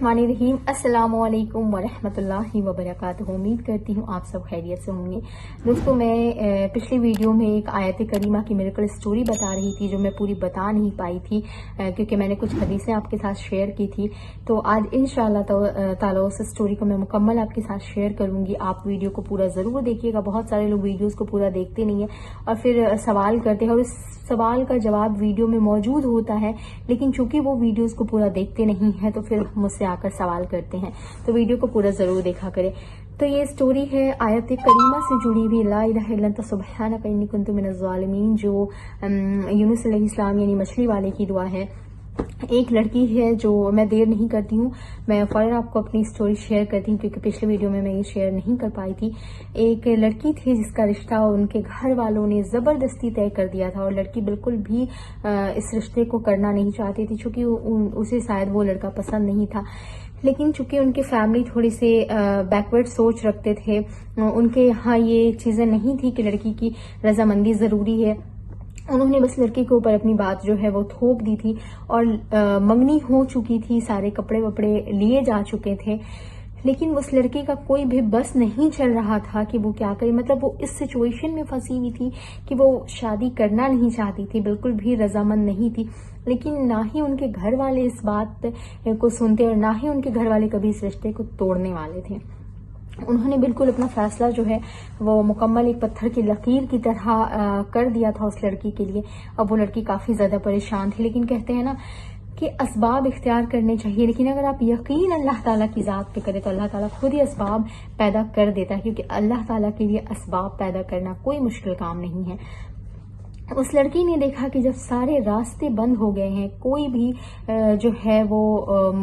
बिस्मिल्लाहिर्रहमानिर्रहीम। अस्सलाम वालेकुम वरहमतुल्लाहि वबरकातुहू। उम्मीद करती हूँ आप सब खैरियत से होंगे। दोस्तों, मैं पिछली वीडियो में एक आयत करीमा की मिरेकल स्टोरी बता रही थी जो मैं पूरी बता नहीं पाई थी क्योंकि मैंने कुछ हदीसें आपके साथ शेयर की थी। तो आज इंशाअल्लाह ताला उस स्टोरी को मैं मुकम्मल आपके साथ शेयर करूंगी। आप वीडियो को पूरा ज़रूर देखिएगा। बहुत सारे लोग वीडियोज़ को पूरा देखते नहीं है और फिर सवाल करते हैं और इस सवाल का जवाब वीडियो में मौजूद होता है, लेकिन चूंकि वो वीडियोज़ को पूरा देखते नहीं है तो फिर मुझसे आकर सवाल करते हैं। तो वीडियो को पूरा ज़रूर देखा करें। तो ये स्टोरी है आयत करीमा से जुड़ी हुई, ला इलाहा इल्ला अंता सुब्हानका इन्नी कुन्तु मिनज़ ज़ालिमीन, जो यूनुस अलैहिस्सलाम यानी मछली वाले की दुआ है। एक लड़की है, जो मैं देर नहीं करती हूँ, मैं फौरन आपको अपनी स्टोरी शेयर करती हूँ क्योंकि पिछले वीडियो में मैं ये शेयर नहीं कर पाई थी। एक लड़की थी जिसका रिश्ता उनके घर वालों ने ज़बरदस्ती तय कर दिया था और लड़की बिल्कुल भी इस रिश्ते को करना नहीं चाहती थी, चूँकि उसे शायद वो लड़का पसंद नहीं था। लेकिन चूंकि उनकी फैमिली थोड़ी से बैकवर्ड सोच रखते थे, उनके यहाँ ये चीज़ें नहीं थी कि लड़की की रजामंदी ज़रूरी है। उन्होंने बस लड़के के ऊपर अपनी बात जो है वो थोप दी थी और मंगनी हो चुकी थी, सारे कपड़े वपड़े लिए जा चुके थे, लेकिन उस लड़की का कोई भी बस नहीं चल रहा था कि वो क्या करे। मतलब वो इस सिचुएशन में फंसी हुई थी कि वो शादी करना नहीं चाहती थी, बिल्कुल भी रजामंद नहीं थी, लेकिन ना ही उनके घर वाले इस बात को सुनते और ना ही उनके घर वाले कभी इस रिश्ते को तोड़ने वाले थे। उन्होंने बिल्कुल अपना फैसला जो है वो मुकम्मल एक पत्थर की लकीर की तरह कर दिया था उस लड़की के लिए। अब वो लड़की काफ़ी ज़्यादा परेशान थी, लेकिन कहते हैं ना कि असबाब इख्तियार करने चाहिए, लेकिन अगर आप यकीन अल्लाह ताला की ज़ात पे करें तो अल्लाह ताला खुद ही असबाब पैदा कर देता है, क्योंकि अल्लाह ताला के लिए असबाब पैदा करना कोई मुश्किल काम नहीं है। उस लड़की ने देखा कि जब सारे रास्ते बंद हो गए हैं, कोई भी जो है वो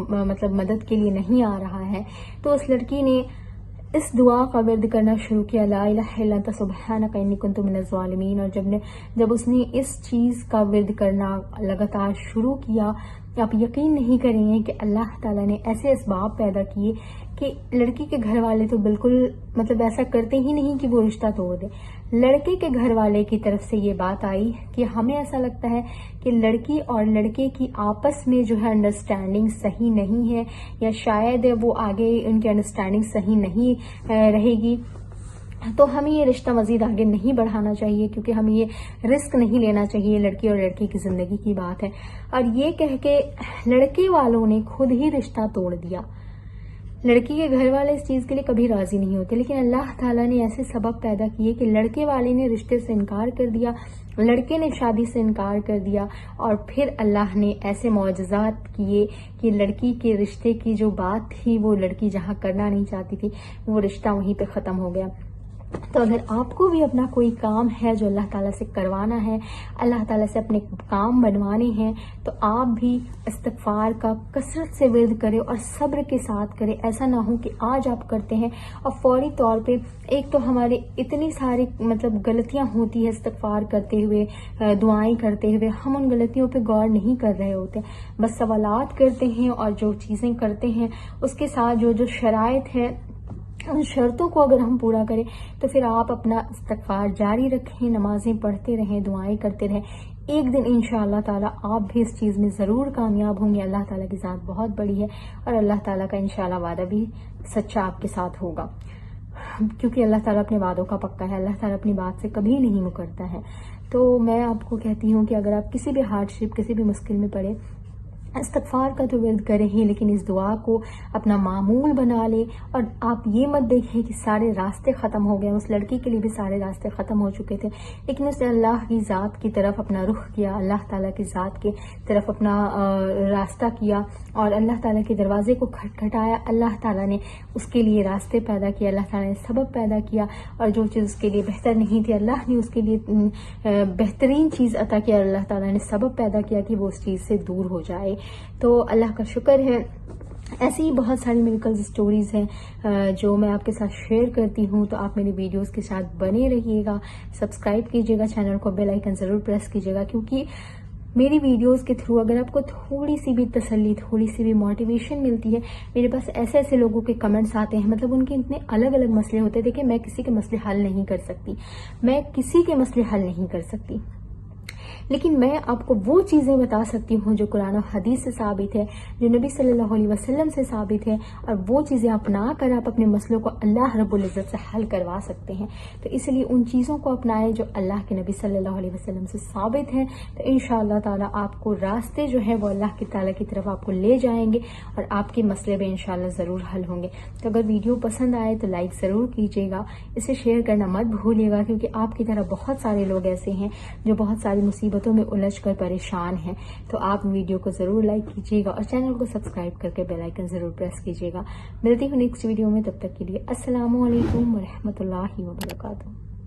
मतलब मदद के लिए नहीं आ रहा है, तो उस लड़की ने इस दुआ का विर्द करना शुरू किया, ला इलाहा इल्ला अंता सुब्हानका इन्नी कुन्तु मिनज़ ज़ालिमीन। और जब उसने इस चीज़ का विर्द करना लगातार शुरू किया, आप यकीन नहीं करेंगे कि अल्लाह ताला ने ऐसे असबाब पैदा किए कि लड़की के घर वाले तो बिल्कुल मतलब ऐसा करते ही नहीं कि वो रिश्ता तोड़ दे। लड़के के घर वाले की तरफ से ये बात आई कि हमें ऐसा लगता है कि लड़की और लड़के की आपस में जो है अंडरस्टैंडिंग सही नहीं है, या शायद वो आगे उनकी अंडरस्टैंडिंग सही नहीं रहेगी, तो हमें ये रिश्ता मजीद आगे नहीं बढ़ाना चाहिए, क्योंकि हमें ये रिस्क नहीं लेना चाहिए। लड़की और लड़के की जिंदगी की बात है। और ये कह के लड़के वालों ने खुद ही रिश्ता तोड़ दिया। लड़की के घर वाले इस चीज़ के लिए कभी राजी नहीं होते, लेकिन अल्लाह ताला ने ऐसे सबब पैदा किए कि लड़के वाले ने रिश्ते से इनकार कर दिया, लड़के ने शादी से इनकार कर दिया, और फिर अल्लाह ने ऐसे मौजज़ात किए कि लड़की के रिश्ते की जो बात थी वो लड़की जहाँ करना नहीं चाहती थी, वो रिश्ता वहीं पे ख़त्म हो गया। तो अगर आपको भी अपना कोई काम है जो अल्लाह ताला से करवाना है, अल्लाह ताला से अपने काम बनवाने हैं, तो आप भी इस्तिग़फ़ार का कसरत से विर्द करें और सब्र के साथ करें। ऐसा ना हो कि आज आप करते हैं और फौरी तौर पे, एक तो हमारे इतनी सारी मतलब गलतियां होती है इस्तिग़फ़ार करते हुए, दुआएं करते हुए, हम उन गलतियों पे गौर नहीं कर रहे होते, बस सवालात करते हैं और जो चीज़ें करते हैं उसके साथ जो शराइत है उन शर्तों को अगर हम पूरा करें तो फिर आप अपना इस्तिग़फ़ार जारी रखें, नमाजें पढ़ते रहें, दुआएं करते रहें। एक दिन इंशाअल्लाह ताला आप भी इस चीज़ में ज़रूर कामयाब होंगे। अल्लाह ताला की ज़ात बहुत बड़ी है और अल्लाह ताला का इंशाअल्लाह वादा भी सच्चा आपके साथ होगा, क्योंकि अल्लाह ताला अपने वादों का पक्का है। अल्लाह ताला अपनी बात से कभी नहीं मुकरता है। तो मैं आपको कहती हूँ कि अगर आप किसी भी हार्डशिप, किसी भी मुश्किल में पड़े, इस्तिग़फ़ार का तो विर्द करें ही, लेकिन इस दुआ को अपना मामूल बना ले। और आप ये मत देखें कि सारे रास्ते ख़त्म हो गए। उस लड़की के लिए भी सारे रास्ते ख़त्म हो चुके थे, लेकिन उसने अल्लाह की ज़ात की तरफ अपना रुख किया, अल्लाह ताला की ज़ात के तरफ अपना रास्ता किया और अल्लाह ताला के दरवाजे को खटखटाया। अल्लाह ताला ने उसके लिए रास्ते पैदा किया, अल्लाह ताला ने सबब पैदा किया, और जो चीज़ उसके लिए बेहतर नहीं थी अल्लाह ने उसके लिए बेहतरीन चीज़ अता किया। अल्लाह ताला ने सबब पैदा किया कि वो उस चीज़ से दूर हो जाए। तो अल्लाह का शुक्र है। ऐसी ही बहुत सारी मिरेकल स्टोरीज़ हैं जो मैं आपके साथ शेयर करती हूँ। तो आप मेरी वीडियोस के साथ बने रहिएगा, सब्सक्राइब कीजिएगा चैनल को, बेल आइकन ज़रूर प्रेस कीजिएगा, क्योंकि मेरी वीडियोस के थ्रू अगर आपको थोड़ी सी भी तसल्ली, थोड़ी सी भी मोटिवेशन मिलती है, मेरे पास ऐसे ऐसे लोगों के कमेंट्स आते हैं, मतलब उनके इतने अलग अलग मसले होते हैं। देखिए, मैं किसी के मसले हल नहीं कर सकती, मैं किसी के मसले हल नहीं कर सकती, لیکن میں آپ کو وہ چیزیں بتا سکتی ہوں جو قرآن و حدیث سے ثابت ہے، جو نبی صلی اللہ علیہ وسلم سے ثابت ہے، اور وہ چیزیں اپنا کر آپ اپنے مسئلوں کو اللہ رب العزت سے حل کروا سکتے ہیں۔ تو اس لیے ان چیزوں کو اپنائیں جو اللہ کے نبی صلی اللہ علیہ وسلم سے ثابت ہیں، تو انشاءاللہ تعالی آپ کو راستے جو ہے وہ اللہ تعالیٰ کی طرف آپ کو لے جائیں گے اور آپ کے مسئلے بھی انشاءاللہ ضرور حل ہوں گے۔ تو اگر ویڈیو پسند آئے تو لائک ضرور کیجیے گا، اسے شیئر کرنا مت بھولیے گا، کیونکہ آپ کی طرح بہت سارے لوگ ایسے ہیں جو بہت ساری مصیبتوں میں الجھ کر پریشان ہیں۔ تو آپ ویڈیو کو ضرور لائک کیجیے گا اور چینل کو سبسکرائب کر کے بیل آئیکن ضرور پریس کیجیے گا۔ ملتی ہوں نیکسٹ ویڈیو میں، تب تک کے لیے السلام علیکم ورحمۃ اللہ وبرکاتہ۔